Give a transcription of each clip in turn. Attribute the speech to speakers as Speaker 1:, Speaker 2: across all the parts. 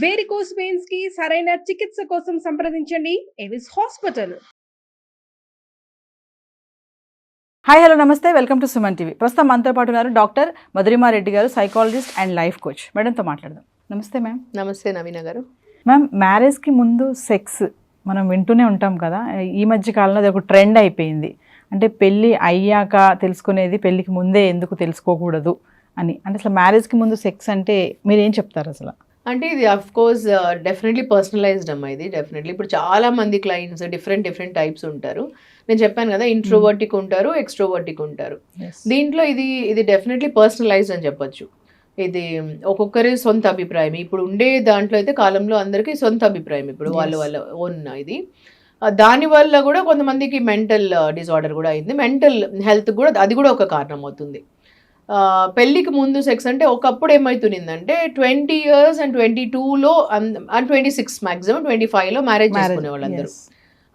Speaker 1: Varicose veins కి సరైన చికిత్స కోసం సంప్రదించండి ఎవిస్ హాస్పిటల్.
Speaker 2: హాయ్ హలో నమస్తే, వెల్కమ్ టు సుమన్ టీవీ. ప్రస్తుతం మనతో పాటు ఉన్నారు డాక్టర్ మధురిమారెడ్డి గారు, సైకాలజిస్ట్ అండ్ లైఫ్ కోచ్. మేడంతో మాట్లాడదాం. నమస్తే మ్యామ్.
Speaker 3: నమస్తే నవీన గారు.
Speaker 2: మ్యామ్, మ్యారేజ్కి ముందు సెక్స్ మనం వింటూనే ఉంటాం కదా. ఈ మధ్య కాలంలో అది ఒక ట్రెండ్ అయిపోయింది. అంటే పెళ్ళి అయ్యాక తెలుసుకునేది, పెళ్ళికి ముందే ఎందుకు తెలుసుకోకూడదు అని. అంటే అసలు మ్యారేజ్కి ముందు సెక్స్ అంటే మీరు ఏం చెప్తారు అసలు?
Speaker 3: అంటే ఇది అఫ్ కోర్స్ డెఫినెట్లీ పర్సనలైజ్డ్ అమ్మా. ఇది డెఫినెట్లీ ఇప్పుడు చాలా మంది క్లయింట్స్ డిఫరెంట్ టైప్స్ ఉంటారు. నేను చెప్పాను కదా, ఇంట్రోవర్టిక్ ఉంటారు, ఎక్స్ట్రోవర్టిక్ ఉంటారు. దీంట్లో ఇది డెఫినెట్లీ పర్సనలైజ్డ్ అని చెప్పొచ్చు. ఇది ఒక్కొక్కరి సొంత అభిప్రాయం. ఇప్పుడు ఉండే దాంట్లో అయితే కాలంలో అందరికీ సొంత అభిప్రాయం. ఇప్పుడు వాళ్ళ ఓన్ ఇది. దానివల్ల కూడా కొంతమందికి మెంటల్ డిజార్డర్ కూడా అయింది. మెంటల్ హెల్త్ కూడా అది కూడా ఒక కారణం అవుతుంది. పెళ్ళికి ముందు సెక్స్ అంటే ఒకప్పుడు ఏమవుతుందంటే 20 years and 22లో అండ్ 26 మ్యాక్సిమం 25లో మ్యారేజ్ చేసుకునే వాళ్ళు అందరూ.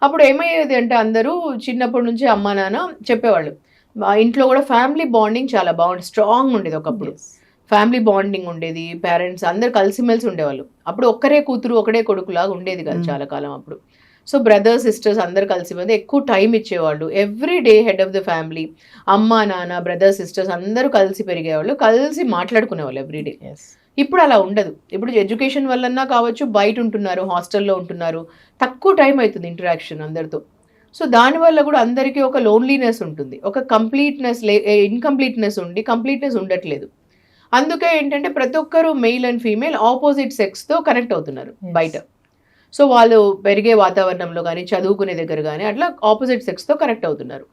Speaker 3: అప్పుడు ఏమయ్యేది అంటే అందరూ చిన్నప్పటి నుంచి అమ్మా నాన్న చెప్పేవాళ్ళు. ఇంట్లో కూడా ఫ్యామిలీ బాండింగ్ చాలా బాగుంది, స్ట్రాంగ్ ఉండేది. ఒకప్పుడు ఫ్యామిలీ బాండింగ్ ఉండేది, పేరెంట్స్ అందరు కలిసిమెలిసి ఉండేవాళ్ళు. అప్పుడు ఒక్కరే కూతురు ఒకడే కొడుకులాగా ఉండేది కదా చాలా కాలం అప్పుడు. సో బ్రదర్స్ సిస్టర్స్ అందరు కలిసి మీద ఎక్కువ టైం ఇచ్చేవాళ్ళు. Every day head of the family, అమ్మ నాన్న బ్రదర్స్ సిస్టర్స్ అందరూ కలిసి పెరిగేవాళ్ళు, కలిసి మాట్లాడుకునేవాళ్ళు ఎవ్రీడే. ఇప్పుడు అలా ఉండదు. ఇప్పుడు ఎడ్యుకేషన్ వల్లన్నా కావచ్చు, బయట ఉంటున్నారు, హాస్టల్లో ఉంటున్నారు, తక్కువ టైం అవుతుంది ఇంటరాక్షన్ అందరితో. సో దానివల్ల కూడా అందరికీ ఒక లోన్లీనెస్ ఉంటుంది, ఒక ఇన్కంప్లీట్నెస్ ఉండి కంప్లీట్నెస్ ఉండట్లేదు. అందుకే ఏంటంటే ప్రతి ఒక్కరు మెయిల్ అండ్ ఫీమేల్ ఆపోజిట్ సెక్స్తో కనెక్ట్ అవుతున్నారు బయట. సో వాళ్ళు పెరిగే వాతావరణంలో కానీ, చదువుకునే దగ్గర కానీ అట్లా ఆపోజిట్ సెక్స్తో కనెక్ట్ అవుతున్నారు.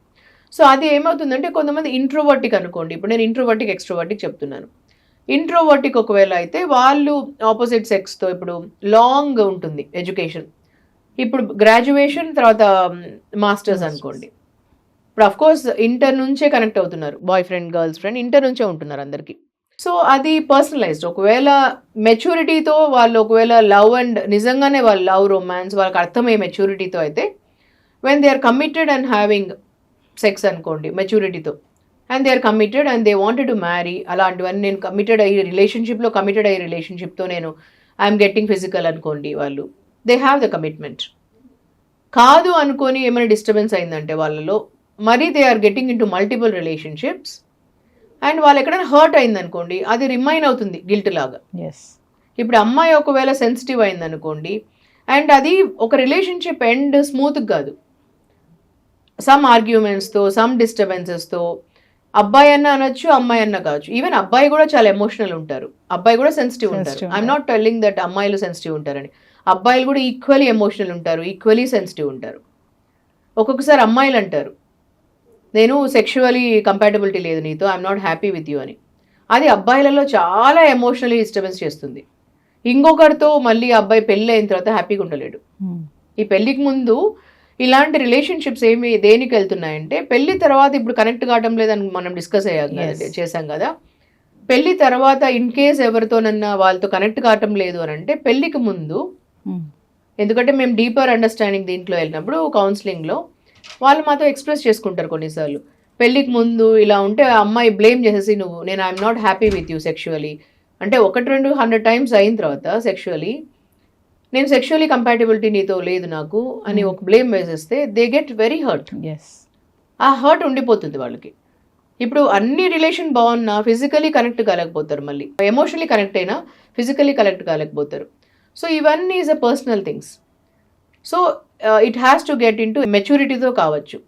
Speaker 3: సో అది ఏమవుతుందంటే కొంతమంది ఇంట్రోవర్టిక్ అనుకోండి. ఇప్పుడు నేను ఇంట్రోవర్టిక్ ఎక్స్ట్రోవర్టిక్ చెప్తున్నాను. ఇంట్రోవర్టిక్ ఒకవేళ అయితే వాళ్ళు ఆపోజిట్ సెక్స్తో ఇప్పుడు లాంగ్ ఉంటుంది ఎడ్యుకేషన్. ఇప్పుడు గ్రాడ్యుయేషన్ తర్వాత మాస్టర్స్ అనుకోండి. ఇప్పుడు అఫ్కోర్స్ ఇంటర్ నుంచే కనెక్ట్ అవుతున్నారు, boy friend girls friend inter నుంచే ఉంటున్నారు అందరికీ. సో అది పర్సనలైజ్డ్. ఒకవేళ మెచ్యూరిటీతో వాళ్ళు ఒకవేళ లవ్ అండ్ నిజంగానే వాళ్ళు లవ్ రొమాన్స్ వాళ్ళకి అర్థమయ్యే మెచ్యూరిటీతో అయితే, when they are committed and having sex అనుకోండి మెచ్యూరిటీతో, and they are committed and they wanted to marry, అలాంటివన్నీ నేను కమిటెడ్ అయ్యే రిలేషన్షిప్తో నేను ఐఎమ్ గెట్టింగ్ ఫిజికల్ అనుకోండి, వాళ్ళు దే హ్యావ్ ద కమిట్మెంట్. కాదు అనుకొని ఏమైనా డిస్టర్బెన్స్ అయిందంటే వాళ్ళలో, మరీ they are getting into multiple relationships and వాళ్ళు ఎక్కడైనా హర్ట్ అయిందనుకోండి, అది రిమైన్ అవుతుంది గిల్ట్ లాగా. ఇప్పుడు అమ్మాయి ఒకవేళ సెన్సిటివ్ అయిందనుకోండి, అండ్ అది ఒక రిలేషన్షిప్ ఎండ్ స్మూత్గా కాదు, సమ్ ఆర్గ్యుమెంట్స్తో, సమ్ డిస్టర్బెన్సెస్తో, అబ్బాయి అన్న అనొచ్చు, అమ్మాయి అన్న కావచ్చు. ఈవెన్ అబ్బాయి కూడా చాలా ఎమోషనల్ ఉంటారు, అబ్బాయి కూడా సెన్సిటివ్ ఉంటారు. ఐఎమ్ నాట్ టెల్లింగ్ దట్ అమ్మాయిలు సెన్సిటివ్ ఉంటారని. అబ్బాయిలు కూడా ఈక్వలీ ఎమోషనల్ ఉంటారు, ఈక్వలీ సెన్సిటివ్ ఉంటారు. ఒక్కొక్కసారి అమ్మాయిలు అంటారు, నేను సెక్షువలీ కంపాటబిలిటీ లేదు నీతో, I'm not happy with you అని. అది అబ్బాయిలలో చాలా ఎమోషనలీ డిస్టర్బెన్స్ చేస్తుంది. ఇంకొకరితో మళ్ళీ అబ్బాయి పెళ్ళి అయిన తర్వాత హ్యాపీగా ఉండలేడు. ఈ పెళ్ళికి ముందు ఇలాంటి రిలేషన్షిప్స్ దేనికి వెళ్తున్నాయంటే, పెళ్లి తర్వాత ఇప్పుడు కనెక్ట్ కావడం లేదని మనం డిస్కస్ చేసాం కదా. పెళ్లి తర్వాత ఇన్ కేస్ ఎవరితోనన్నా వాళ్ళతో కనెక్ట్ కావటం లేదు అని అంటే పెళ్లికి ముందు, ఎందుకంటే మేము డీపర్ అండర్స్టాండింగ్ దీంట్లో వెళ్ళినప్పుడు కౌన్సిలింగ్లో వాళ్ళు మాతో ఎక్స్ప్రెస్ చేసుకుంటారు కొన్నిసార్లు. పెళ్ళికి ముందు ఇలా ఉంటే అమ్మాయి బ్లేమ్ చేసేసి, నేను I'm not happy with you sexually అంటే 100-200 టైమ్స్ అయిన తర్వాత సెక్షువలీ, నేను సెక్షువలీ కంపాటబిలిటీ నీతో లేదు నాకు అని ఒక బ్లేమ్ వేసేస్తే దే గెట్ వెరీ హర్ట్. ఆ హర్ట్ ఉండిపోతుంది వాళ్ళకి. ఇప్పుడు అన్ని రిలేషన్ బాగున్నా ఫిజికలీ కనెక్ట్ కాలేకపోతారు, మళ్ళీ ఎమోషనలీ కనెక్ట్ అయినా ఫిజికలీ కనెక్ట్ కాలేకపోతారు. సో ఇవన్నీ is a personal things. So it has to get into మెచ్యూరిటీతో కావచ్చు.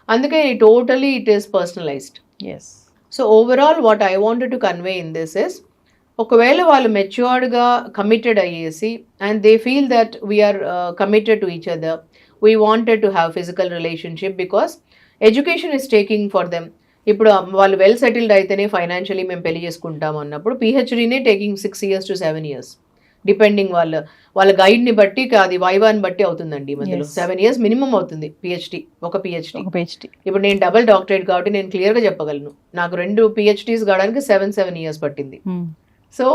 Speaker 3: అందుకే totally it is personalised. So overall what I wanted to convey in this is, ఒకవేళ వాళ్ళు మెచ్యూర్డ్గా కమిటెడ్ అయ్యేసి and they feel that we're committed to each other, we wanted to have physical relationship because education is taking for them. ఇప్పుడు వాళ్ళు well settled అయితేనే financially మేము పెళ్లి చేసుకుంటాం అన్నప్పుడు పిహెచ్డీనే taking 6 years to 7 years depending వాళ్ళ గైడ్ని బట్టి, అది వైవాని బట్టి అవుతుందండి. ఈ మధ్యలో 7 years మినిమం అవుతుంది పిహెచ్డి, ఒక పిహెచ్డి. ఇప్పుడు నేను డబుల్ డాక్టరేట్ కాబట్టి నేను క్లియర్గా చెప్పగలను, నాకు 2 PhDs కావడానికి 7 years పట్టింది. సో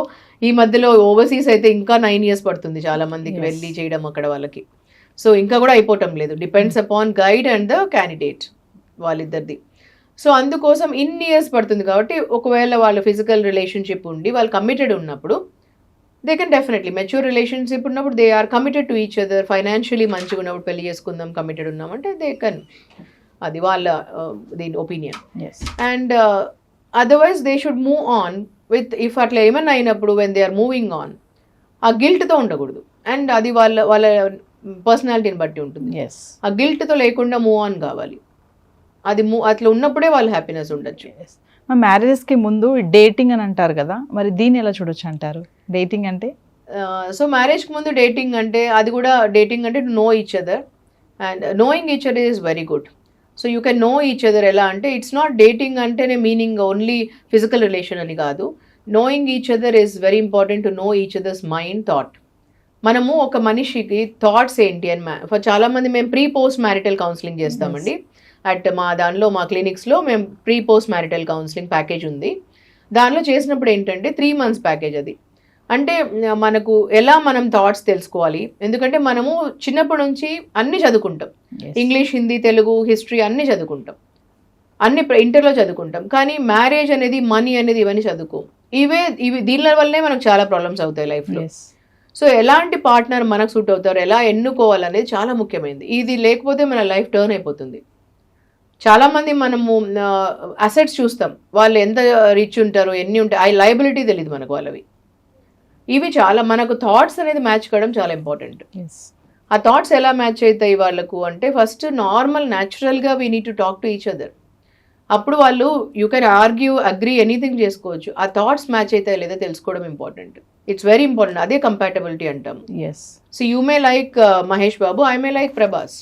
Speaker 3: ఈ మధ్యలో ఓవర్సీస్ అయితే ఇంకా 9 years పడుతుంది చాలా మందికి వెళ్ళి చేయడం అక్కడ వాళ్ళకి. సో ఇంకా కూడా అయిపోవటం లేదు, depends upon guide and the candidate వాళ్ళిద్దరిది. సో అందుకోసం ఇన్ని ఇయర్స్ పడుతుంది కాబట్టి ఒకవేళ వాళ్ళ ఫిజికల్ రిలేషన్షిప్ ఉండి వాళ్ళు కమిటెడ్ ఉన్నప్పుడు they can definitely mature relationship ఉన్నప్పుడు they are committed to each other, financially మంచిగా ఉన్నప్పుడు పెళ్లి చేసుకుందాం కమిటెడ్ ఉన్నామంటే దే కెన్, అది వాళ్ళ దీని opinion.
Speaker 2: Yes
Speaker 3: and otherwise they should move on with, if అట్లా ఏమన్నా అయినప్పుడు when they are moving on, ఆ గిల్ట్తో ఉండకూడదు. అండ్ అది వాళ్ళ పర్సనాలిటీని బట్టి ఉంటుంది.
Speaker 2: ఎస్
Speaker 3: ఆ గిల్ట్తో లేకుండా మూవ్ ఆన్ కావాలి. అది అట్లా ఉన్నప్పుడే వాళ్ళు హ్యాపీనెస్ ఉండొచ్చు.
Speaker 2: మరి మ్యారేజెస్కి ముందు డేటింగ్ అని అంటారు కదా, మరి దీన్ని ఎలా చూడొచ్చు అంటారు? డేటింగ్ అంటే
Speaker 3: సో మ్యారేజ్కి ముందు డేటింగ్ అంటే, అది కూడా డేటింగ్ అంటే to know each other, and knowing each other is very good. So you can know each other ఎలా అంటే, ఇట్స్ నాట్ డేటింగ్ అంటేనే మీనింగ్ ఓన్లీ ఫిజికల్ రిలేషన్ అని కాదు. Knowing each other is very important to know each others mind, thought. మనము ఒక మనిషికి thoughts ఏంటి అని చాలా మంది మేము ప్రీ పోస్ట్ మ్యారిటల్ కౌన్సిలింగ్ చేస్తామండి. అట్ మా దానిలో మా క్లినిక్స్లో మేము pre post marital counselling package ఉంది. దానిలో చేసినప్పుడు ఏంటంటే 3 months ప్యాకేజ్ అది. అంటే మనకు ఎలా మనం థాట్స్ తెలుసుకోవాలి, ఎందుకంటే మనము చిన్నప్పటి నుంచి అన్ని చదువుకుంటాం, ఇంగ్లీష్, హిందీ, తెలుగు, హిస్టరీ అన్ని చదువుకుంటాం, అన్ని ఇంటర్లో చదువుకుంటాం. కానీ మ్యారేజ్ అనేది, మనీ అనేది ఇవన్నీ చదువుకోం. ఇవి దీనిల వల్లనే మనకు చాలా ప్రాబ్లమ్స్ అవుతాయి లైఫ్లో. సో ఎలాంటి పార్ట్నర్ మనకు సూట్ అవుతారు, ఎలా ఎన్నుకోవాలనేది చాలా ముఖ్యమైనది. ఇది లేకపోతే మన లైఫ్ టర్న్ అయిపోతుంది. చాలా మంది మనము అసెట్స్ చూస్తాం, వాళ్ళు ఎంత రిచ్ ఉంటారు, ఎన్ని ఉంటాయి, ఆ లయబిలిటీ తెలియదు మనకు వాళ్ళవి. ఇవి చాలా మనకు థాట్స్ అనేది మ్యాచ్ కావడం చాలా ఇంపార్టెంట్. ఆ థాట్స్ ఎలా మ్యాచ్ అవుతాయి వాళ్ళకు అంటే, ఫస్ట్ నార్మల్ న్యాచురల్గా we need to talk to each other. అప్పుడు వాళ్ళు you can argue, agree, anything చేసుకోవచ్చు. ఆ థాట్స్ మ్యాచ్ అవుతాయి లేదా తెలుసుకోవడం ఇంపార్టెంట్. It's very important. అదే కంపాటబిలిటీ అంటాం. So you may like Mahesh Babu, I may like Prabhas.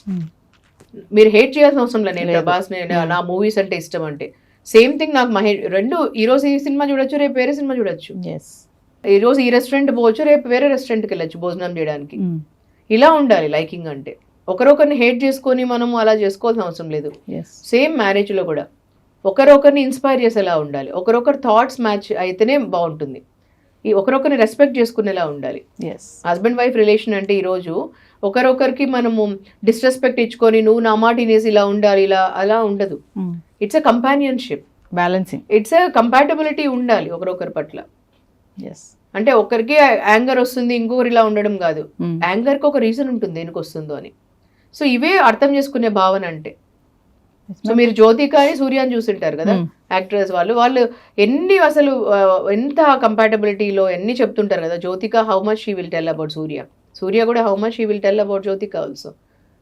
Speaker 3: మీరు హేట్ చేయాల్సిన అవసరం లేదు. నేను ప్రభాస్, నా మూవీస్ అంటే ఇష్టం అంటే, సేమ్ థింగ్ నాకు మహేష్. రెండు ఈరోజు ఈ సినిమా చూడొచ్చు, రేపు వేరే సినిమా చూడొచ్చు. ఈరోజు ఈ రెస్టారెంట్ పోవచ్చు, రేపు వేరే రెస్టారెంట్కి వెళ్ళొచ్చు భోజనం చేయడానికి. ఇలా ఉండాలి లైకింగ్ అంటే. ఒకరొకరిని హేట్ చేసుకొని మనము అలా చేసుకోవాల్సిన అవసరం లేదు. సేమ్ మ్యారేజ్లో కూడా ఒకరొకరిని ఇన్స్పైర్ చేసేలా ఉండాలి. ఒకరొకరు థాట్స్ మ్యాచ్ అయితేనే బాగుంటుంది. ఈ ఒకరొకరిని రెస్పెక్ట్ చేసుకునేలా ఉండాలి. హస్బెండ్ వైఫ్ రిలేషన్ అంటే ఈరోజు ఒకరొకరికి మనము డిస్రెస్పెక్ట్ ఇచ్చుకొని నువ్వు నా మాట వినేసి ఇలా ఉండాలి, ఇలా అలా ఉండదు. It's a companionship,
Speaker 2: balancing.
Speaker 3: It's a compatibility ఉండాలి ఒకరొకరి పట్ల. అంటే ఒకరికి యాంగర్ వస్తుంది, ఇంకొకరు ఇలా ఉండడం కాదు. యాంగర్కి ఒక రీజన్ ఉంటుంది దేనికి వస్తుందో అని. సో ఇవే అర్థం చేసుకునే భావన అంటే. సో మీరు జ్యోతికాని, సూర్యాని చూసింటారు కదా, యాక్ట్రెస్ వాళ్ళు ఎన్ని అసలు ఎంత కంపాటబిలిటీలో ఎన్ని చెప్తుంటారు కదా. Jyothika how much she will tell about Suriya, Suriya కూడా how much she will tell about Jyothika also.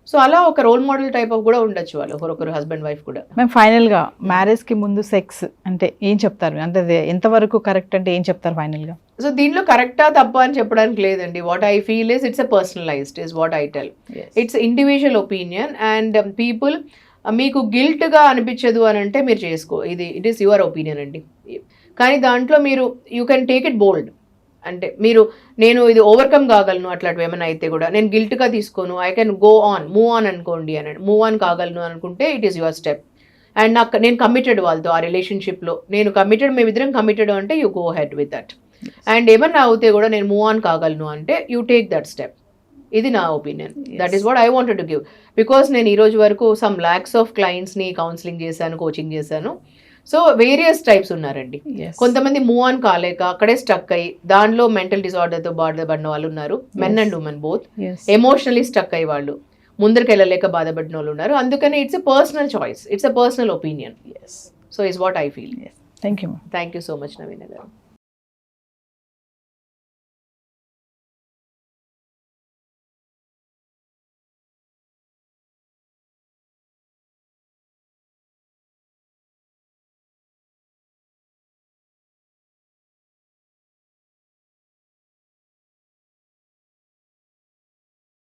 Speaker 3: So అలా ఒక రోల్ మోడల్ టైప్ ఆఫ్ కూడా ఉండొచ్చు వాళ్ళు, ఒకరొకరు హస్బెండ్ వైఫ్ కూడా.
Speaker 2: మేము ఫైనల్గా మ్యారేజ్కి ముందు సెక్స్ అంటే ఏం చెప్తారు, అంటే ఎంతవరకు కరెక్ట్ అంటే ఏం చెప్తారు ఫైనల్గా?
Speaker 3: సో దీనిలో కరెక్టా తప్ప అని చెప్పడానికి లేదండి. What I feel is it's a personalized is what I tell. It's individual opinion and people. మీకు గిల్ట్గా అనిపించదు అని అంటే మీరు చేసుకో, ఇట్ ఈస్ యువర్ ఒపీనియన్ అండి. కానీ దాంట్లో మీరు యూ కెన్ టేక్ ఇట్ బోల్డ్. అంటే నేను ఇది ఓవర్కమ్ కాగలను, అట్లాంటివి ఏమైనా అయితే కూడా నేను గిల్ట్గా తీసుకోను, I can go on, move on అనుకోండి అని. మూవ్ ఆన్ కాగలను అనుకుంటే it is your step. And నేను కమిటెడ్ వాళ్ళతో ఆ రిలేషన్షిప్లో, నేను కమిటెడ్, మేమిద్దరం కమిటెడ్ అంటే you go head with that. And ఏమన్నా అవుతే కూడా నేను మూవ్ ఆన్ కాగలను అంటే యూ టేక్ దట్ స్టెప్. ఇది నా opinion. That is what I wanted to give. Because నేను ఈ రోజు వరకు సమ్ ల్యాక్స్ ఆఫ్ క్లయింట్స్ని కౌన్సిలింగ్ చేశాను, కోచింగ్ చేశాను. సో వేరియస్ టైప్స్ ఉన్నారండి. కొంతమంది మూవ్ ఆన్ కాలేక అక్కడే స్టక్ అయ్యి దానిలో మెంటల్ డిసార్డర్తో బాధపడిన వాళ్ళు ఉన్నారు, men and women both. Emotionally stuck అయ్యి వాళ్ళు ముందరికి వెళ్ళలేక బాధపడిన వాళ్ళు ఉన్నారు. అందుకని it's a personal choice, it's a personal opinion. So is what I feel.
Speaker 2: Thank you.
Speaker 3: Thank you so much Naveena గారు.